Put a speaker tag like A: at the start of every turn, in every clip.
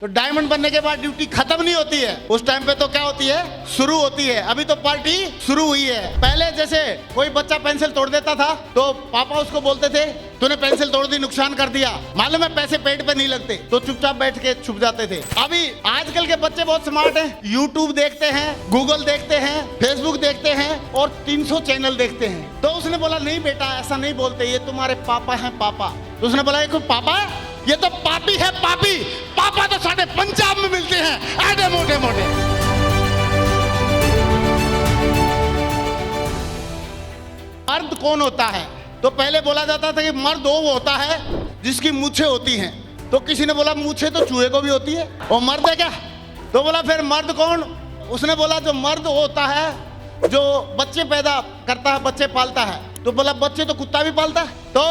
A: तो डायमंड बनने के बाद ड्यूटी खत्म नहीं होती है, उस टाइम पे तो क्या होती है, शुरू होती है। अभी तो पार्टी शुरू हुई है। पहले जैसे कोई बच्चा पेंसिल तोड़ देता था तो पापा उसको बोलते थे तूने पेंसिल तोड़ दी, नुकसान कर दिया, मालूम है पैसे पेट पे नहीं लगते, तो चुपचाप बैठ के छुप जाते थे। अभी आजकल के बच्चे बहुत स्मार्ट हैं, यूट्यूब देखते हैं, गूगल देखते हैं, फेसबुक देखते हैं और 300 चैनल देखते हैं। तो उसने बोला नहीं बेटा ऐसा नहीं बोलते, ये तुम्हारे पापा हैं पापा। तो उसने बोला ये कोई पापा है, ये तो पापी है पापी, पापा तो साढ़े पंजाब में मिलते हैं ऐसे मोटे मोटे। मर्द कौन होता है? तो पहले बोला जाता था कि मर्द वो होता है जिसकी मूछें होती हैं। तो किसी ने बोला मूछें तो चूहे को भी होती है, वो मर्द है क्या? तो बोला फिर मर्द कौन? उसने बोला जो मर्द होता है जो बच्चे पैदा करता है, बच्चे पालता है। तो बोला बच्चे तो कुत्ता भी पालता है। तो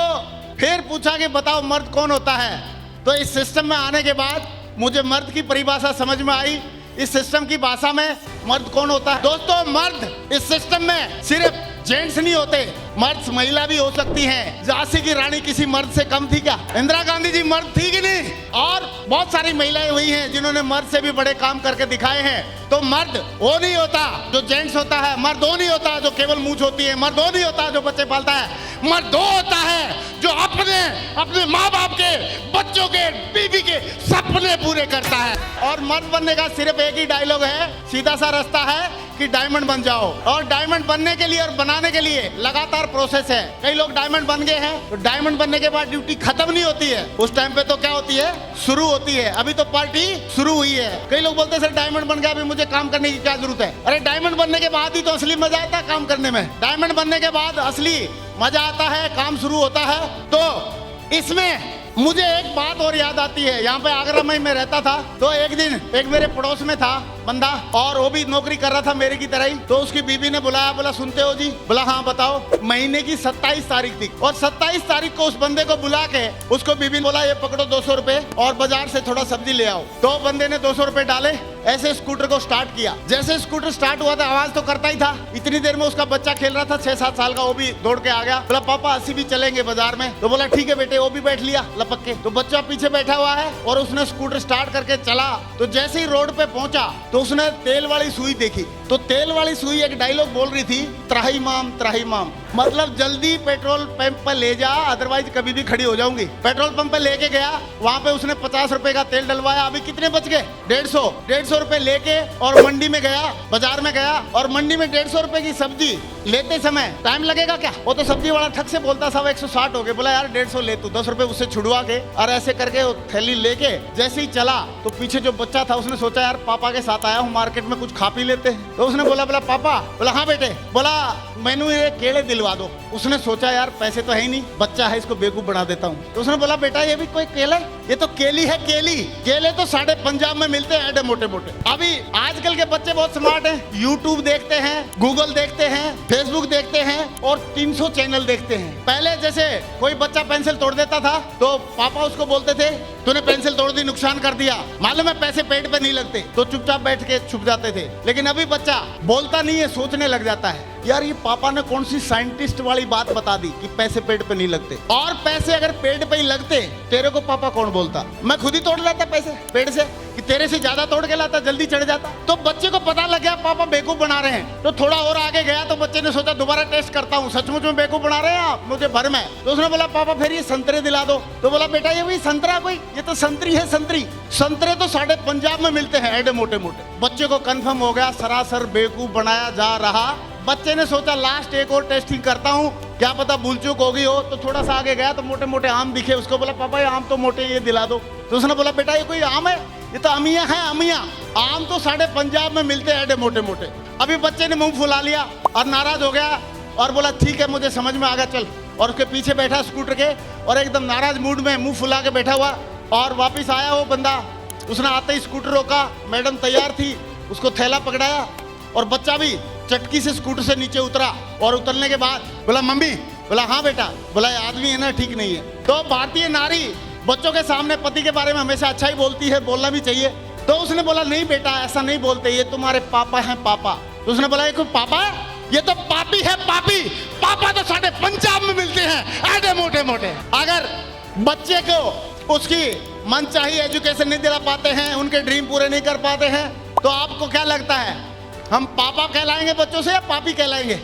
A: फिर पूछा कि बताओ मर्द कौन होता है? तो इस सिस्टम में आने के बाद मुझे मर्द की परिभाषा समझ में आई। इस सिस्टम की भाषा में मर्द कौन होता है? दोस्तों मर्द इस सिस्टम में सिर्फ जेंट्स नहीं होते, मर्द महिला भी हो सकती हैं। झांसी की रानी किसी मर्द से कम थी क्या? इंदिरा गांधी जी मर्द थी कि नहीं? और बहुत सारी महिलाएं हुई हैं जिन्होंने मर्द से भी बड़े काम करके दिखाए हैं। तो मर्द वो नहीं होता जो जेंट्स होता है, मर्द वो नहीं होता जो केवल मूंछ होती है, मर्द वो नहीं होता जो बच्चे पालता है, मर्द वो होता है जो अपने माँ बाप के, बच्चों के, बीवी के सपने पूरे करता है। और मर्द बनने का सिर्फ एक ही डायलॉग है, सीधा सा रास्ता है कि डायमंड बन जाओ। और डायमंड बनने के लिए और बनाने के लिए लगातार प्रोसेस है। कई लोग डायमंड बन गए हैं, तो डायमंड बनने के बाद ड्यूटी खत्म नहीं होती है, उस टाइम पे तो क्या होती है, शुरू होती है। अभी तो पार्टी शुरू हुई है। कई लोग बोलते हैं सर डायमंड बन गया, अभी मुझे काम करने की क्या जरूरत है? अरे डायमंड बनने के बाद ही तो असली मजा आता है काम करने में। डायमंड बनने के बाद असली मजा आता है, काम शुरू होता है। तो इसमें मुझे एक बात और याद आती है। यहाँ पे आगरा में मैं रहता था, तो एक दिन एक मेरे पड़ोस में था बंदा, और वो भी नौकरी कर रहा था मेरे की तरह ही। तो उसकी बीवी ने बुलाया, बोला सुनते हो जी? बोला हाँ बताओ। महीने की 27 तारीख थी, और 27 तारीख को उस बंदे को बुला के उसको बीवी ने बोला ये पकड़ो 200 रुपए और बाजार से थोड़ा सब्जी ले आओ। तो बंदे ने 200 रुपए डाले, ऐसे स्कूटर को स्टार्ट किया। जैसे स्कूटर स्टार्ट हुआ था आवाज तो करता ही था। इतनी देर में उसका बच्चा खेल रहा था 6-7 साल का, वो भी दौड़ के आ गया। बोला पापा 80 भी चलेंगे बाजार में। तो बोला ठीक है बेटे, वो भी बैठ लिया लपक के। तो बच्चा पीछे बैठा हुआ है और उसने स्कूटर स्टार्ट करके चला। तो जैसे ही रोड पे पहुंचा तो उसने तेल वाली सुई देखी। तो तेल वाली सुई एक डायलॉग बोल रही थी, त्राही माम, मतलब जल्दी पेट्रोल पंप पर ले जा, अदरवाइज कभी भी खड़ी हो जाऊंगी। पेट्रोल पंप पे लेके गया, वहां पे उसने 50 रुपए का तेल डलवाया। अभी कितने बच गए? 150 रुपए लेके और मंडी में गया, बाजार में गया, और मंडी में 150 रुपए की सब्जी लेते समय टाइम लगेगा क्या? वो तो सब्जी वाला ठग से बोलता था 160 हो गए। बोला यार 150 ले तू, 10 रुपए उससे छुड़वा के, और ऐसे करके वो थैली लेके जैसे ही चला तो पीछे जो बच्चा था उसने सोचा यार पापा के साथ आया हूँ मार्केट में, कुछ खा पी लेते हैं। तो उसने बोला पापा? बोला हाँ बेटे। बोला मैनू ये केले दिलवा दो। उसने सोचा यार पैसे तो है ही नहीं, बच्चा है इसको बेवकूफ बना देता हूँ। तो उसने बोला बेटा ये भी कोई केला है? ये तो केली है, केली। केले तो साढ़े पंजाब में मिलते हैं ऐसे मोटे मोटे। अभी आजकल के बच्चे बहुत स्मार्ट हैं, यूट्यूब देखते हैं, गूगल देखते हैं, फेसबुक देखते हैं और 300 चैनल देखते हैं। पहले जैसे कोई बच्चा पेंसिल तोड़ देता था तो पापा उसको बोलते थे तूने पेंसिल तोड़ दी, नुकसान कर दिया, मालूम है पैसे पेट पे नहीं लगते, तो चुपचाप बैठ के छुप जाते थे। लेकिन अभी बच्चा बोलता नहीं है, सोचने लग जाता है यार ये पापा ने कौन सी साइंटिस्ट वाली बात बता दी कि पैसे पेट पे नहीं लगते। और पैसे अगर पेट पे ही लगते तेरे को पापा कौन बोलता? मैं खुद ही तोड़ लाता पैसे पेट से, कि तेरे से ज्यादा तोड़ के लाता, जल्दी चढ़ जाता। तो बच्चे को पता लग गया पापा बेवकूफ बना रहे हैं। तो थोड़ा और आगे गया तो बच्चे ने सोचा दोबारा टेस्ट करता हूँ, सचमुच में बेवकूफ बना रहे हैं आप, मुझे भर में। तो उसने बोला पापा फिर ये संतरे दिला दो। तो बोला बेटा ये भी संतरा कोई, ये तो संतरी है संतरी। संतरे तो साढ़े पंजाब में मिलते हैं ऐसे मोटे मोटे। बच्चे को कंफर्म हो गया सरासर बेवकूफ बनाया जा रहा। बच्चे ने सोचा लास्ट एक और टेस्टिंग करता हूँ, क्या पता भूल चूक होगी हो। तो थोड़ा सा आगे गया तो मोटे मोटे आम दिखे, उसको बोला पापा ये आम तो मोटे, ये दिला दो। तो उसने बोला बेटा ये कोई आम है? ये तो अमिया है अमिया। आम तो साढ़े पंजाब में मिलते हैं ऐसे मोटे मोटे। अभी बच्चे ने मुंह फुला लिया और नाराज हो गया और बोला ठीक है मुझे समझ में आ गया चल। और उसके पीछे बैठा स्कूटर के और एकदम नाराज मूड में मुंह फुला के बैठा हुआ। और वापिस आया वो बंदा, उसने आते ही स्कूटर रोका, मैडम तैयार थी, उसको थैला पकड़ाया और बच्चा भी चटकी से स्कूटर से नीचे उतरा। और उतरने के बाद बोला मम्मी? बोला हाँ बेटा। बोला ये आदमी है ना ठीक नहीं है। तो भारतीय नारी बच्चों के सामने पति के बारे में हमेशा अच्छा ही बोलती है, बोलना भी चाहिए। तो उसने बोला नहीं बेटा ऐसा नहीं बोलते, ये तुम्हारे पापा हैं पापा। तो उसने बोला ये कोई पापा है? ये तो पापी है पापी, पापा तो साढ़े पंजाब में मिलते हैं ऐसे मोटे मोटे। अगर बच्चे को उसकी मनचाही एजुकेशन नहीं दिला पाते हैं, उनके ड्रीम पूरे नहीं कर पाते हैं, तो आपको क्या लगता है हम पापा कहलाएंगे बच्चों से या पापी कहलाएंगे?